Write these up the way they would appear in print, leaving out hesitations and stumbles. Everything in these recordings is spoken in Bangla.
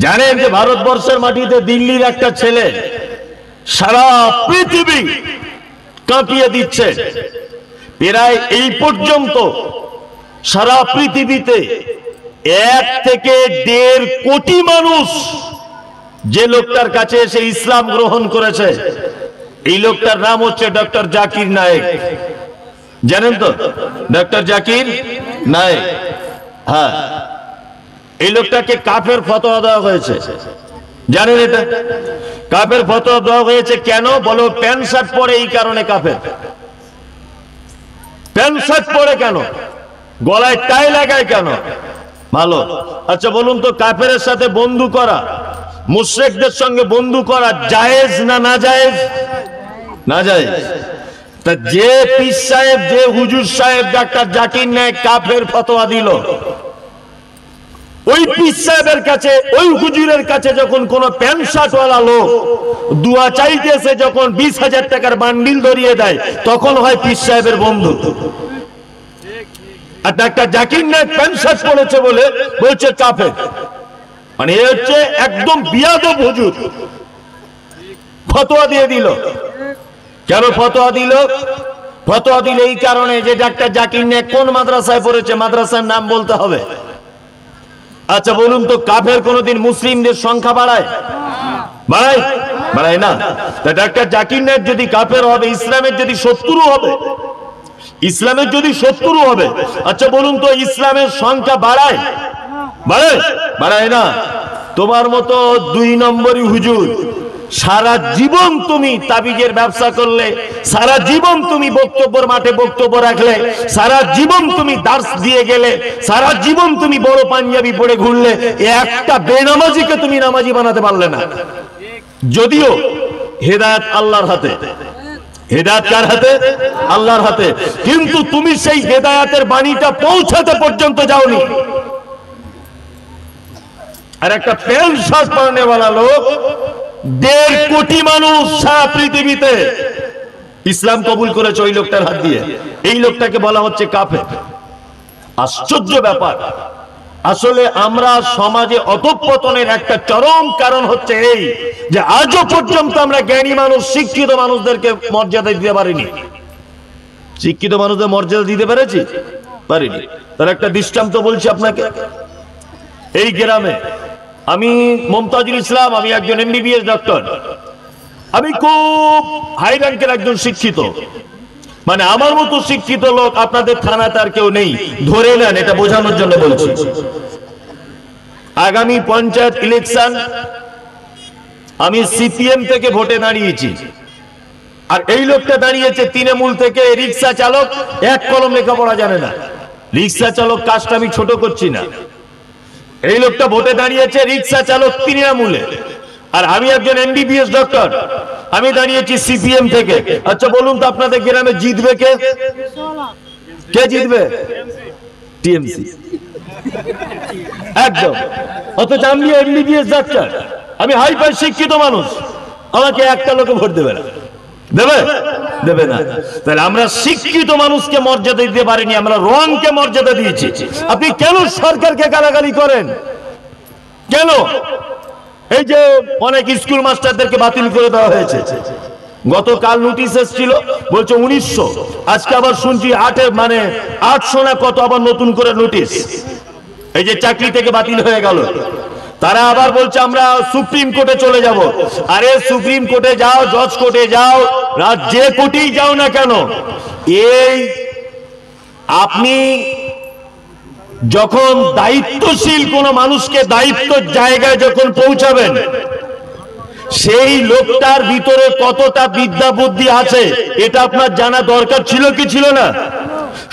জানেন যে ভারতবর্ষের মাটিতে দিল্লির একটা ছেলে সারা পৃথিবী কাঁপিয়ে দিচ্ছে। প্রায় এই পর্যন্ত সারা পৃথিবীতে 1 থেকে 1.5 কোটি মানুষ যে লোকটার কাছে এসে ইসলাম গ্রহণ করেছে, এই লোকটার নাম হচ্ছে ডক্টর জাকির নায়েক। জানেন তো ডক্টর জাকির নায়েক? হ্যাঁ, এই লোকটাকে কাফের ফতোয়া দেওয়া হয়েছে। জানেন এটা? কাফের ফতোয়া দেওয়া হয়েছে কেন বলো? প্যান্ট শার্ট পরে এই কারণে কাফের। প্যান্ট শার্ট পরে কেন? গলায় টাই লাগায় কেন? ভালো। আচ্ছা বলুন তো, কাফেরের সাথে বন্ধু করা, মুশরিকদের সঙ্গে বন্ধু করা জায়েজ না না জায়েজ? না জায়েজ। তা যে পীর সাহেব, যে হুজুর সাহেব ডাক্তার জাকির নায়েক কাফের ফতোয়া দিল, ওই পীর সাহেবের কাছে, ওই হুজুরের কাছে যখন কোন প্যান্ট শার্টওয়ালা লোক দুয়া চাইতেছে, যখন 20,000 টাকার বান্ডিল ধরিয়ে দেয়, তখন হয় পীর সাহেবের বন্ধু। আর doctor Zakir Naik pant shirt পরেছে বলে বলছে কাফের। মানে এ হচ্ছে একদম বিয়াদব হুজুর, ফতোয়া দিয়ে দিল। কেন ফতোয়া দিল? ফতোয়া দিল এই কারণে যে ডাক্তার জাকির নায়েক কোন মাদ্রাসায় পড়েছে, মাদ্রাসার নাম বলতে হবে। আচ্ছা বলুন তো, কাফের কোনদিন মুসলিমদের সংখ্যা বাড়ায়? বাড়ায়? বাড়ায় না। তা ডাক্তার জাকির নায়েক যদি কাফের হবে, ইসলামের যদি শত্রু হবে, ইসলামের যদি শত্রু হবে, আচ্ছা বলুন তো ইসলামের সংখ্যা বাড়ায়? বাড়ায়? বাড়ায় না। তোমার মতো 2 নম্বরই হুজুর, সারা জীবন তুমি তাবিজের ব্যবসা করলে, সারা জীবন তুমি বক্তব্যের মাঠে বক্তব্য রাখলে, সারা জীবন তুমি দার্স দিয়ে গেলে, সারা জীবন তুমি বড় পাঞ্জাবি পরে ঘুরলে, একটা বেনামাজিকে তুমি নামাজি বানাতে পারলে না। যদিও হেদায়েত আল্লাহর হাতে। হেদায়েত কার হাতে? আল্লাহর হাতে। কিন্তু তুমি সেই হেদায়েতের বাণীটা পৌঁছাতে পর্যন্ত যাওনি। আর একটা প্যান্ট শার্ট পরনেওয়ালা লোক, 1.5 কোটি মানুষ সারা পৃথিবীতে ইসলাম কবুল করেছে ওই লোকটার হাত দিয়ে। এই লোকটাকে বলা হচ্ছে কাফের। আশ্চর্য ব্যাপার। আসলে আমরা সমাজে অধঃপতনের একটা চরম কারণ হচ্ছে এই যে আজও পর্যন্ত আমরা জ্ঞানী মানুষ, শিক্ষিত মানুষদেরকে মর্যাদা দিতে পারিনি। শিক্ষিত মানুষদের মর্যাদা দিতে পেরেছি? পারিনি। তার একটা দৃষ্টান্ত বলছি আপনাকে। এই গ্রামে আমি মমতাজুল ইসলাম, আমি একজন MBBS ডক্টর। আমি খুব হাই র্যাঙ্কের একজন শিক্ষিত, মানে আমার মতো শিক্ষিত লোক আপনাদের থানাতে আর কেউ নেই, ধরে নেন, এটা বোঝানোর জন্য বলছি। আগামী পঞ্চায়েত ইলেকশন আমি CPM থেকে ভোটে দাঁড়িয়েছি, আর এই লোকটা দাঁড়িয়েছে তৃণমূল থেকে, রিক্সা চালক, 1 কলম লেখাপড়া জানে না। রিক্সা চালক কাজটা আমি ছোট করছি না। এই লোকটা ভোটে দাঁড়িয়েছে রিক্সা চালক তৃণমূলে, আর আমি একজন MBBS ডক্টর, আমি দাঁড়িয়েছি CPM থেকে। আচ্ছা বলুন তো আপনাদের গ্রামে জিতবে কে? কে জিতবে? TMC। একদম। অথচ আমি MBBS ডাক্তার, আমি হাইফাই শিক্ষিত মানুষ, আমাকে একটা লোক ভোট দেবে না। দেবে? দেবে না। তাহলে আমরা শিক্ষিত মানুষকে মর্যাদা দিতে পারিনি, আমরা রংকে মর্যাদা দিয়েছি। আপনি কেন সরকারকে গালাগালি করেন? কেন? এই যে অনেক স্কুল মাস্টারদেরকে বাতিল করে দেওয়া হয়েছে, গতকাল নোটিশ এসেছিল, বলছে 1900, আজকে আবার শুনছি 800 না কত আবার নতুন করে নোটিশ। এই যে চাকরি থেকে বাতিল হয়ে গেল, তারা আবার বলছে আমরা সুপ্রিম কোর্টে চলে যাব। আরে সুপ্রিম কোর্টে যাও, জজ কোর্টে যাও, যে কোর্টেই যাও না কেন, এই আপনি যখন দায়িত্বশীল কোন মানুষকে দায়িত্বের জায়গায় যখন পৌঁছাবেন, সেই লোকটার ভিতরে কতটা বিদ্যা বুদ্ধি আছে এটা আপনার জানা দরকার ছিল কি ছিল না?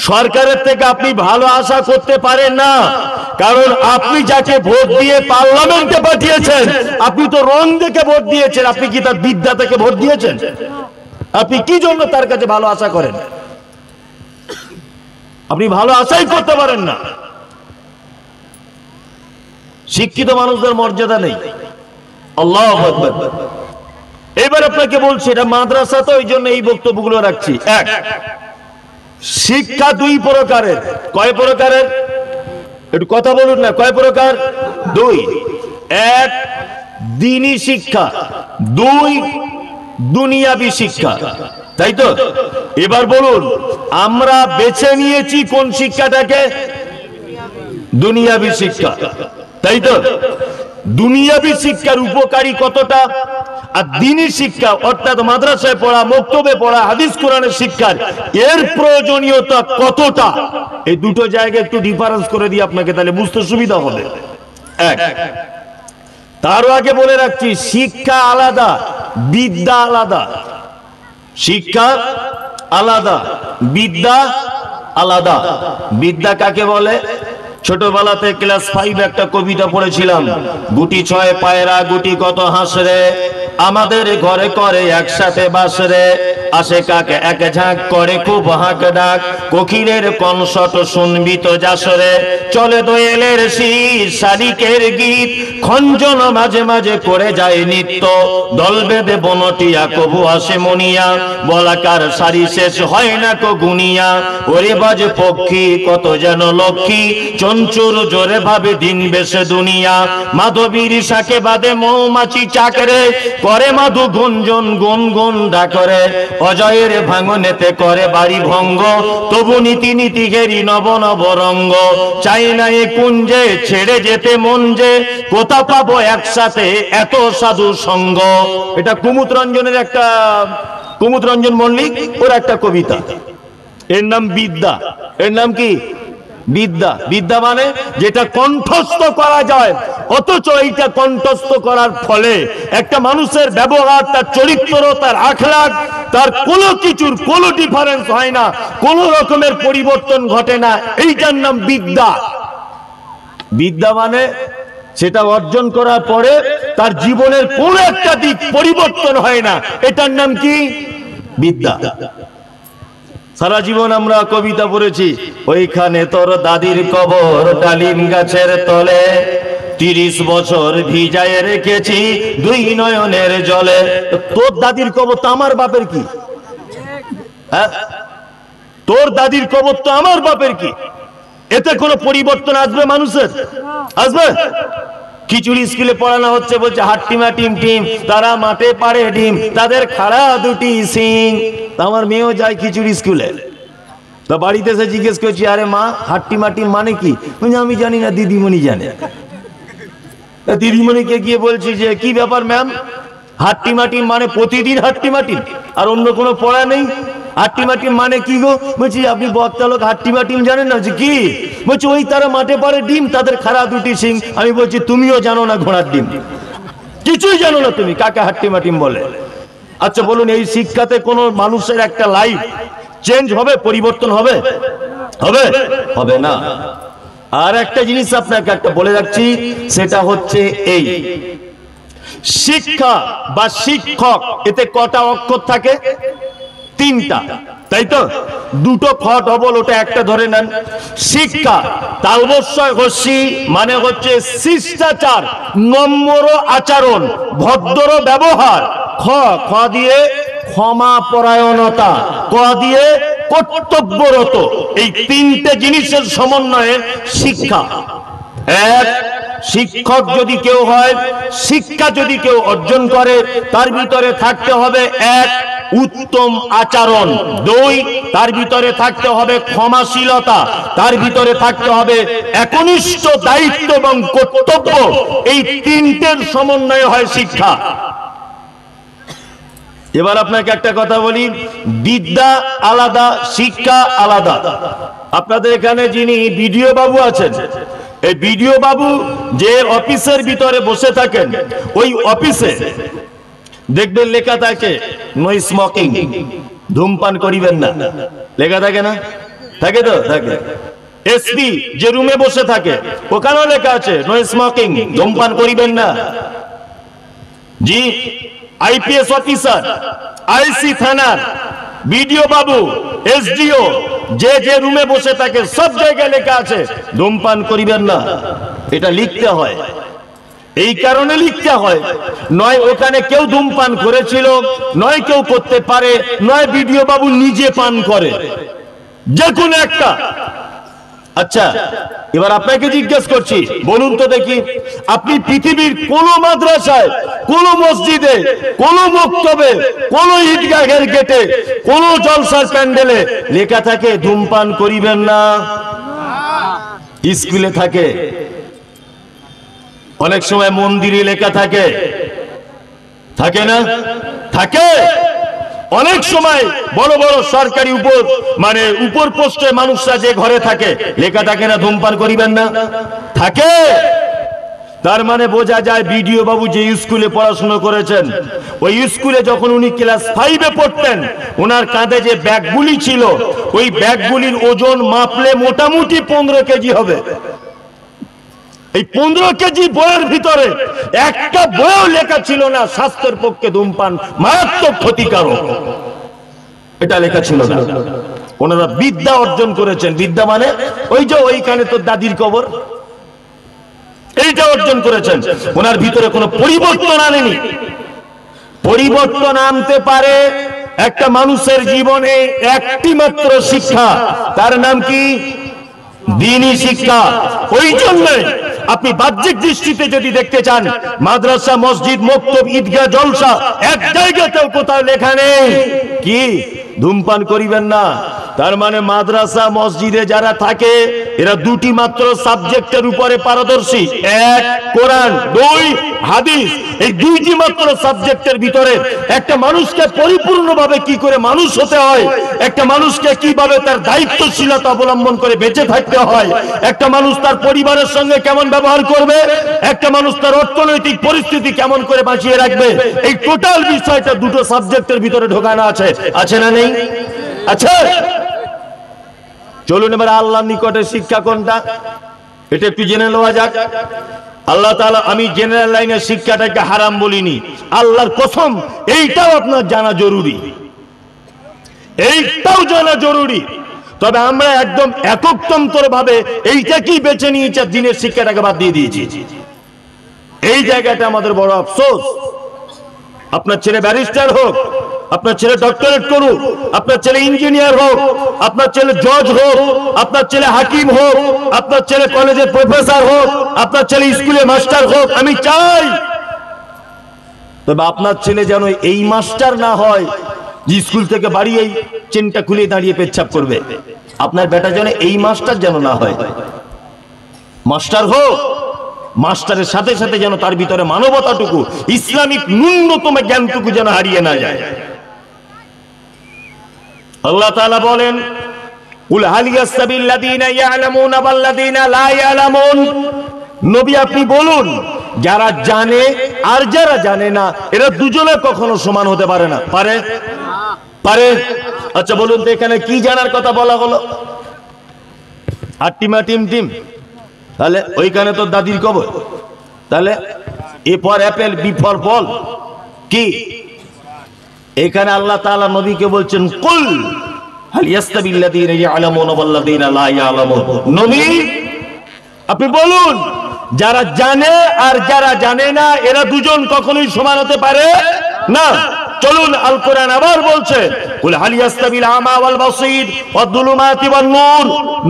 সরকারের থেকে আপনি ভালো আশা করতে পারেন না, কারণ আপনি যাকে ভোট দিয়ে পার্লামেন্টে পাঠিয়েছেন, আপনি তো রং দেখে ভোট দিয়েছেন, আপনি কি তার বিদ্যা থেকে ভোট দিয়েছেন? আপনি কি জন্য তার কাছে ভালো আশা করেন? আপনি ভালো আশাই করতে পারেন না। শিক্ষিত মানুষদের মর্যাদা নেই। আল্লাহু আকবার। এবার আপনাকে বলছি, এটা মাদ্রাসা তো, এই জন্য এই বক্তব্যগুলো রাখছি। 1, শিক্ষা 2 প্রকারের। কয় প্রকারের? একটু কথা বলুন না, কয় প্রকার? 2। এক, দ্বীনি শিক্ষা, দুই, দুনিয়াবি শিক্ষা। তাই তো? এবার বলুন, আমরা বেছে নিয়েছি কোন শিক্ষাটাকে? দুনিয়াবি শিক্ষা। তাই তো? দুনিয়াবি শিক্ষার উপকারী কতটা, আর দ্বীনি শিক্ষা অর্থাৎ মাদ্রাসায় পড়া, মক্তবে পড়া, হাদিস কোরআনের শিক্ষার এর প্রয়োজনীয়তা কতটা, এই দুটো জায়গায় একটু ডিফারেন্স করে দিই আপনাকে, তাহলে বুঝতে সুবিধা হবে। এক, তারও আগে বলে রাখছি, শিক্ষা আলাদা, বিদ্যা আলাদা। শিক্ষা আলাদা, বিদ্যা আলাদা। বিদ্যা কাকে বলে? ছোটবেলাতে ক্লাস 5 একটা কবিতা পড়েছিলাম, গুটি 6 পায়রা গুটি কত হাসরে, আমাদের ঘরে করে একসাথে বাসরে, আসে কাকে এক ঝাঁক করে খুব হাঁক ডাক, কোকিলের কনসট শুনবি তো যাসরে, চলে দোয়েলের শীষ শালিকের গীত, খঞ্জন মাঝে মাঝে করে যায় নিত্য, দল বেঁধে বনটিয়া কবু আসে মনিয়া, বলাকার সারি শেষ হয় না কো গুনিয়া, ওরে বাজে পক্ষী কত যেন লক্ষ্মী, চঞ্চুর জোরে ভাবে দিন বেশে দুনিয়া, মাধবীর শাকে বাদে মৌমাছি চাকরে, করে মাধু গুঞ্জন গুন গুন ডাকরে, অজয়ের ভাঙনেতে করে বাড়ি ভঙ্গ, তবু নীতি নীতি ঘেরি নব নব রঙ্গ, চাই না এ কুঞ্জে ছেড়ে যেতে মন যে, কোথা পাবো একসাথে এত সাধু সঙ্গ। এটা কুমুদ রঞ্জনের একটা, কুমুদ রঞ্জন মল্লিক ওর একটা কবিতা, এর নাম বিদ্যা। এর নাম কি? বিদ্যা। বিদ্যা মানে যেটা কণ্ঠস্থ করা যায়, অথচ এইটা কণ্ঠস্থ করার ফলে একটা মানুষের ব্যবহার, তার চরিত্র, তার আখলাক, তার কোনো কিছুর কোনো ডিফারেন্স হয় না, কোন রকমের পরিবর্তন ঘটে না, এইটার নাম বিদ্যা। বিদ্যা মানে সেটা অর্জন করার পরে তার জীবনের কোন একটা দিক পরিবর্তন হয় না, এটার নাম কি? বিদ্যা। সারা জীবন আমরা কবিতা পড়েছি, ওইখানে তোর দাদির কবর ডালিম গাছের তলে, 30 বছর ভিজায় রেখেছি দুই নয়নের জলে। তোর দাদির কবর তো আমার বাপের কি? হ্যাঁ, তোর দাদির কবর তো আমার বাপের কি? এতে কোনো পরিবর্তন আসবে মানুষের? আসবে? খিচুড়ি স্কুলে পড়ানো হচ্ছে, বলছে হাট্টিমা টিম টিম, তারা মাঠে পাড়ে ডিম, তাদের খাড়া দুটি সিং। আমার মেয়েও যায় খিচুড়ি স্কুলে, তা বাড়িতে এসে জিজ্ঞেস করছি, আরে মা হাট্টিমা টিম মানে কি? আমি জানি না, দিদিমণি জানে। দিদিমণিকে গিয়ে বলছি যে কি ব্যাপার ম্যাম, হাট্টিমা টিম মানে প্রতিদিন হাট্টিমা টিম, আর অন্য কোনো পড়া নেই? হাট্টিমা টিম মানে কি গো? বলছি আপনি বক্তা লোক, হাট্টিমা টিম জানেন না? কি? বলছি ওই তারা মাঠে পাড়ে ডিম, তাদের খাড়া দুটি সিং। আমি বলছি তুমিও জানো না ঘোড়ার ডিম, কিছুই জানো না তুমি, কাকে হাট্টিমা টিম বলে? আচ্ছা বলুন, এই শিক্ষাতে কোন মানুষের একটা লাইফ চেঞ্জ হবে, পরিবর্তন হবে? হবে? হবে না। আর একটা জিনিস আপনাকে একটা বলে রাখছি, সেটা হচ্ছে এই শিক্ষা বা শিক্ষক, এতে কটা অক্ষর থাকে? 3টা, তাই তো? 2টো খ ডবল, ওটা একটা ধরে নেন। শিক্ষা তালবস্যয় হস্যি মানে হচ্ছে শিষ্টাচার, নম্র আচরণ, ভদ্র ব্যবহার। খ, খ দিয়ে ক্ষমা পরায়ণতা, ক দিয়ে কর্তব্যরত। এই 3টে জিনিসের সমন্বয়ে শিক্ষা। এক, শিক্ষক যদি কেউ হয়, শিক্ষা যদি কেউ অর্জন করে, তার ভিতরে থাকতে হবে এক, উত্তম আচরণ। 2, তার ভিতরে থাকতে হবে ক্ষমাশীলতা। তার ভিতরে থাকতে হবে একনিষ্ঠ দায়িত্ব এবং কর্তব্য। এই 3টের সমন্বয় হয় শিক্ষা। এবার আপনাকে একটা কথা বলি, বিদ্যা আলাদা, শিক্ষা আলাদা। আপনাদের এখানে যিনি বিডিও বাবু আছেন, এই বিডিও বাবু যে অফিসের ভিতরে বসে থাকেন, ওই অফিসে দেখবেন লেখা থাকে নো স্মোকিং, ধূমপান করিবেন না, লেখা থাকে না? থাকে তো? থাকে। এসপি যে রুমে বসে থাকে, ওখানেও লেখা আছে নো স্মোকিং, ধূমপান করিবেন না। জি, আইপিএস অফিসার, আইসি থানার বিডিও বাবু, এসডিও যে যে রুমে বসে থাকে, সব জায়গায় লেখা আছে ধূমপান করিবেন না। এটা লিখতে হয়, এই কারণে লিখতে হয়, নয় ওখানে কেউ ধূমপান করেছিল, নয় কেউ করতে পারে, নয় বিডিও বাবু নিজে পান করে, যে কোনো একটা। আচ্ছা, এবার আপনাকে জিজ্ঞেস করছি, বলুন তো দেখি, আপনি পৃথিবীর কোন মাদ্রাসায়, কোন মসজিদে, কোন মক্তবে, কোন ঈদগাহের গেটে, কোন জলসার প্যান্ডেলে লেখা থাকে ধূমপান করিবেন না? স্কুলে থাকে, অনেক সময় মন্দিরে লেখা থাকে, থাকে না? থাকে। অনেক সময় বড় বড় সরকারি উপর পোস্টে মানুষরা যে ঘরে থাকে লেখা থাকে না ধূমপান করিবেন না? থাকে। তার মানে বোঝা যায় বিডিও বাবু যে স্কুলে পড়াশোনা করেছেন, ওই স্কুলে যখন উনি ক্লাস 5-এ পড়তেন, ওনার কাঁধে যে ব্যাগগুলি ছিল, ওই ব্যাগগুলির ওজন মাপলে মোটামুটি 15 কেজি হবে। এই 15 কেজি বইয়ের ভিতরে একটা বইও লেখা ছিল না স্বাস্থ্যের পক্ষে ধূমপান মারাত্মক ক্ষতিকারক, এটা লেখা ছিল না। ওনারা বিদ্যা অর্জন করেছেন। বিদ্যা মানে ওই যে ওইখানে তো দাদির কবর, এইটা অর্জন করেছেন। ওনার ভিতরে কোনো পরিবর্তন আনেনি। পরিবর্তন আনতে পারে একটা মানুষের জীবনে একটি মাত্র শিক্ষা, তার নাম কি? দ্বীনি শিক্ষা। ওই জন্য আপনি বাহ্যিক দৃষ্টিতে যদি দেখতে চান, মাদ্রাসা, মসজিদ, মক্তব, ঈদগাহ, জলসা, এক জায়গাতেও কোথাও লেখা নেই কি ধূমপান করিবেন না। তার মানে মাদ্রাসা মসজিদে যারা থাকে এরা দুটি মাত্র সাবজেক্টের উপরে পারদর্শী, এক কোরআন, দুই হাদিস। এই দুইটি মাত্র সাবজেক্টের ভিতরে একটা মানুষকে পরিপূর্ণভাবে কি করে মানুষ হতে হয়, একটা মানুষকে কিভাবে তার দায়িত্বশীলতা অবলম্বন করে বেঁচে থাকতে হয়, একটা মানুষ তার পরিবারের সঙ্গে কেমন ব্যবহার করবে, একটা মানুষ তার অর্থনৈতিক পরিস্থিতি কেমন করে বাঁচিয়ে রাখবে, এই টোটাল বিষয়টা দুটো সাবজেক্টের ভিতরে ঢোকানো আছে। আছে না নেই? আছে। চলুন এবার আল্লাহর নিকটে শিক্ষা কোনটা এটা একটু জেনে নেওয়া যাক। আল্লাহ তাআলা, আমি জেনারেল লাইনের শিক্ষাটাকে হারাম বলিনি, আল্লাহর কসম এইটাও আপনার জানা জরুরি, এইটাও জানা জরুরি। তবে আমরা একদম একতন্ত্র ভাবে এইটাকেই বেছে নিয়েছি, দিনের শিক্ষাটাকে বাদ দিয়ে দিয়েছি। এই জায়গাটা আমাদের বড় আফসোস। আপনার ছেলে ব্যারিস্টার হোক, আপনার ছেলে ডক্টরেট করুক, আপনার ছেলে ইঞ্জিনিয়ার হোক, আপনার ছেলে জজ হোক, আপনার ছেলে হাকিম হোক, আপনার ছেলে কলেজের প্রফেসর হোক, আপনার ছেলে স্কুলে মাস্টার হোক, আমি চাই তবে আপনার ছেলে যেন এই মাস্টার না হয় যে স্কুল থেকে বাড়ি এই চেনটা খুলে দাঁড়িয়ে পেচ্ছাপ করবে। আপনার বেটা যেন এই মাস্টার যেন না হয়। মাস্টার হোক, মাস্টারের সাথে সাথে যেন তার ভিতরে মানবতাটুকু, ইসলামিক ন্যূনতম জ্ঞানটুকু যেন হারিয়ে না যায়। আল্লাহ তাআলা বলেন, কুল হাল ইয়াসতাবিল্লাযীনা ইয়ালামুনা ওয়াল্লাযীনা লা ইয়ালামুন। নবী আপনি বলুন, যারা জানে আর যারা জানে না এরা দুজনে কখনো সমান হতে পারে না। পারে? পারে। আচ্ছা বলুন তো এখানে কি জানার কথা বলা হলো? আট্টিমা টিম টিম, তাহলে ওইখানে তো দাদির কবর, তাহলে A for apple, B for ball কি? এখানে আল্লাহ তাআলা নবীকে বলছেন, কুল হাল ইয়াসতাবিল্লাযীনা ইয়ালামুনা ওয়াল্লাযীনা লা ইয়ালামুন। নবী আপনি বলুন, যারা জানে আর যারা জানে না এরা দুজন কখনোই সমান হতে পারে না। চলুন আল কোরআন আবার বলছে, কুল হাল ইয়াসতাবিল আমা ওয়াল বাসীর ওয়াদ-দুলুমাতি ওয়ান-নূর।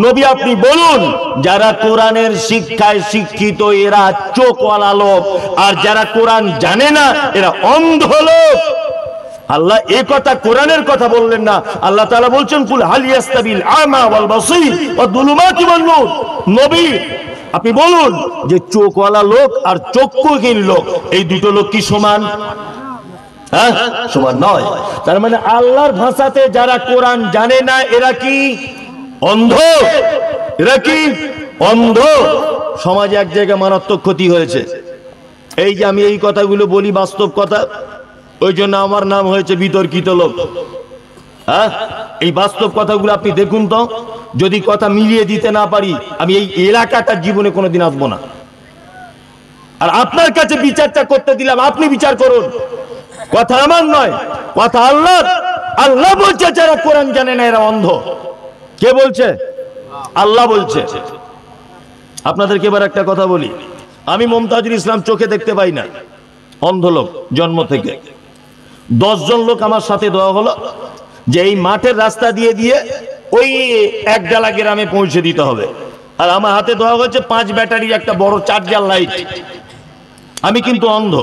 নবী আপনি বলুন, যারা কোরআনের শিক্ষায় শিক্ষিত এরা চোখওয়ালা লোক, আর যারা কোরআন জানে না এরা অন্ধ লোক। আল্লাহ এই কথা কোরআনের কথা বললেন না, আল্লাহ তাআলা বলছেন কুল হাল ইয়াসতাবিল আমা ওয়াল বাসীর ওয়াদ-দুলুমাতি ওয়ান-নূর। নবী আপনি বলুন যে চোখওয়ালা লোক আর চক্ষুহীন লোক এই দুটো লোক কি সমান? হ্যাঁ, সমান নয়। তার মানে আল্লাহর ভাষাতে যারা কোরআন জানে না এরা কি অন্ধ? এরা কি অন্ধ? সমাজে এক জায়গায় মারাত্মক ক্ষতি হয়েছে। এই যে আমি এই কথাগুলো বলি বাস্তব কথা, ওই জন্য আমার নাম হয়েছে বিতর্কিত লোক। হ্যাঁ, এই বাস্তব কথাগুলো আপনি দেখুন তো, যদি কথা মিলিয়ে দিতে না পারি আমি এই এলাকাটার জীবনে কোনোদিন আসবো না। আর আপনার কাছে বিচারটা করতে দিলাম, আপনি বিচার করুন। কথা আমার নয়, কথা আল্লাহ। আল্লাহ বলছে যারা কোরআন জানে না এরা অন্ধ। কে বলছে? আল্লাহ বলছে। আপনাদেরকে এবার একটা কথা বলি, আমি মুমতাজুল ইসলাম চোখে দেখতে পাই না, অন্ধ লোক জন্ম থেকে। 10 জন লোক আমার সাথে দেওয়া হলো যে এই মাঠের রাস্তা দিয়ে দিয়ে ওই একডালা গ্রামে পৌঁছে দিতে হবে। আর আমার হাতে দেওয়া হয়েছে 5 ব্যাটারির একটা বড় চার্জার লাইট। আমি কিন্তু অন্ধ।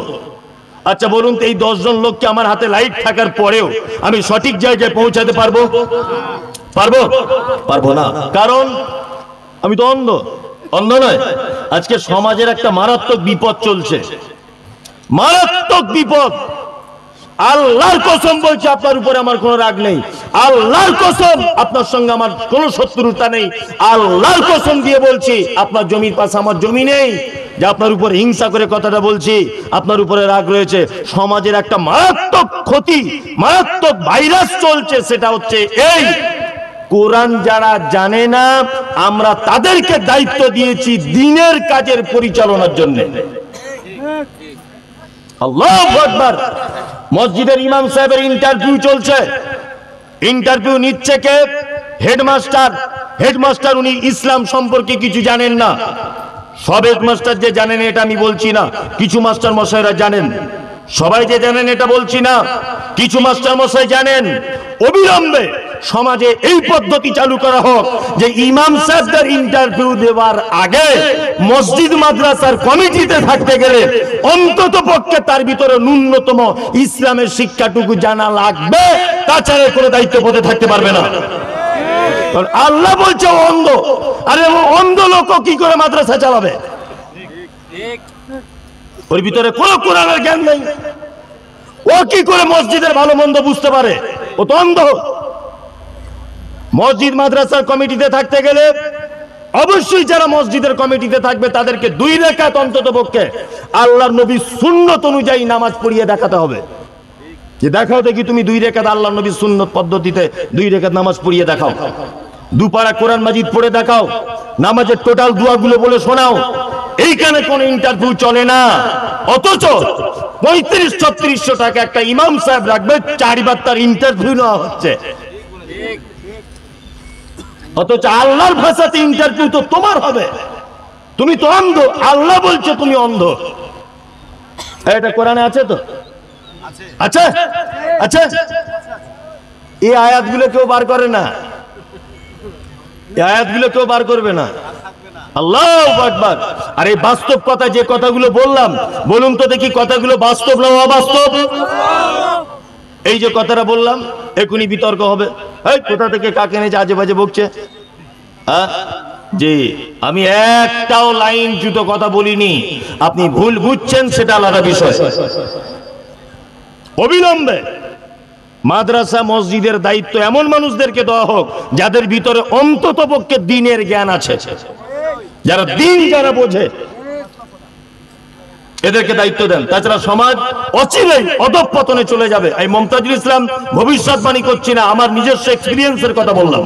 আচ্ছা বলুন তো, এই 10 জন লোককে আমার হাতে লাইট থাকার পরেও আমি সঠিক জায়গায় পৌঁছাতে পারবো? পারবো না, কারণ আমি তো অন্ধ। অন্ধ নয়, আজকে সমাজের একটা মারাত্মক বিপদ চলছে, মারাত্মক বিপদ। আল্লাহর কসম বলছি, আপনার উপরে আমার কোনো রাগ নেই, আল্লাহর কসম আপনার সঙ্গে আমার কোনো শত্রুতা নেই, আল্লাহর কসম দিয়ে বলছি আপনার জমির পাশে আমার জমি নেই যে আপনার উপরে হিংসা করে কথাটা বলছি, আপনার উপরে রাগ রয়েছে। সমাজের একটা মারাত্মক ক্ষতি, মারাত্মক ভাইরাস চলছে, সেটা হচ্ছে এই কোরআন যারা জানে না, আমরা তাদেরকে দায়িত্ব দিয়েছি দ্বীনের কাজের পরিচালনার জন্য। আল্লাহু আকবার। মসজিদের ইমাম সাহেবের ইন্টারভিউ চলছে, ইন্টারভিউ নিচ্ছে কে? হেডমাস্টার। হেডমাস্টার উনি ইসলাম সম্পর্কে কিছু জানেন না। সব হেডমাস্টার যে জানেন এটা আমি বলছি না, কিছু মাস্টার মশাইরা জানেন। সবাই যে জানেন এটা বলছি না, কিছু মাস্টার মশাই জানেন। অবিলম্বে সমাজে এই পদ্ধতি চালু করা হোক যে ইমাম সাহেবদের ইন্টারভিউ দেওয়ার আগে মসজিদ মাদ্রাসার কমিটিতে থাকতে গেলে অন্তত পক্ষে তার ভিতরে ন্যূনতম ইসলামের শিক্ষাটুকু জানা লাগবে, তাছাড়া কোনো দায়িত্ব পদে থাকতে পারবে না। আল্লাহ বলছে অন্ধ, আরে অন্ধ লোক কি করে মাদ্রাসা চালাবে? ওর ভিতরে কোনো কোরআনের জ্ঞান নেই, ও কি করে মসজিদের ভালো মন্দ বুঝতে পারে? ও তো অন্ধ। মসজিদ মাদ্রাসার কমিটিতে থাকতে গেলে অবশ্যই যারা মসজিদের কমিটিতে থাকবে তাদেরকে 2 রাকাত অন্তত পক্ষে আল্লাহর নবীর সুন্নত অনুযায়ী নামাজ পড়িয়ে দেখাতে হবে। যে দেখাও দেখি তুমি 2 রাকাত আল্লাহর নবীর সুন্নত পদ্ধতিতে 2 রাকাত নামাজ পড়িয়ে দেখাও, 2 পারা কোরআন মাজিদ পড়ে দেখাও, নামাজের টোটাল দোয়াগুলো বলে শোনাও। এইখানে কোন ইন্টারভিউ চলে না। অথচ 35-3600 টাকা একটা ইমাম সাহেব রাখবে, 4 বার তার ইন্টারভিউ নেওয়া হচ্ছে। অথচ আল্লাহর ভাষাতে ইন্টারভিউ তো তোমার হবে, তুমি তো অন্ধ। আল্লাহ বলছে তুমি অন্ধ। এটা কোরআনে আছে তো? আচ্ছা আচ্ছা, এই আয়াতগুলো কেউ বার করে না, এই আয়াতগুলো কেউ বার করবে না। আল্লাহু আকবার। আর এই বাস্তব কথা যে কথাগুলো বললাম, বলুন তো দেখি কথাগুলো বাস্তব না অবাস্তব? এই যে কথাটা বললাম, এখনই বিতর্ক হবে, এই কোথা থেকে কাকে নিয়ে আজে বাজে বকছে। জি, আমি একটাও লাইন জুতো কথা বলিনি, আপনি ভুল বুঝছেন সেটা আলাদা বিষয়। অবিলম্বে মাদ্রাসা মসজিদের দায়িত্ব এমন মানুষদেরকে দেওয়া হোক যাদের ভিতরে অন্তত পক্ষে দ্বীনের জ্ঞান আছে, যারা দ্বীন যারা বোঝে, এদেরকে দায়িত্ব দেন। তাছাড়া সমাজ অচিরেই অধঃপতনে চলে যাবে। এই মমতাজুল ইসলাম ভবিষ্যৎবাণী করছি না, আমার নিজস্ব এক্সপিরিয়েন্সের কথা বললাম।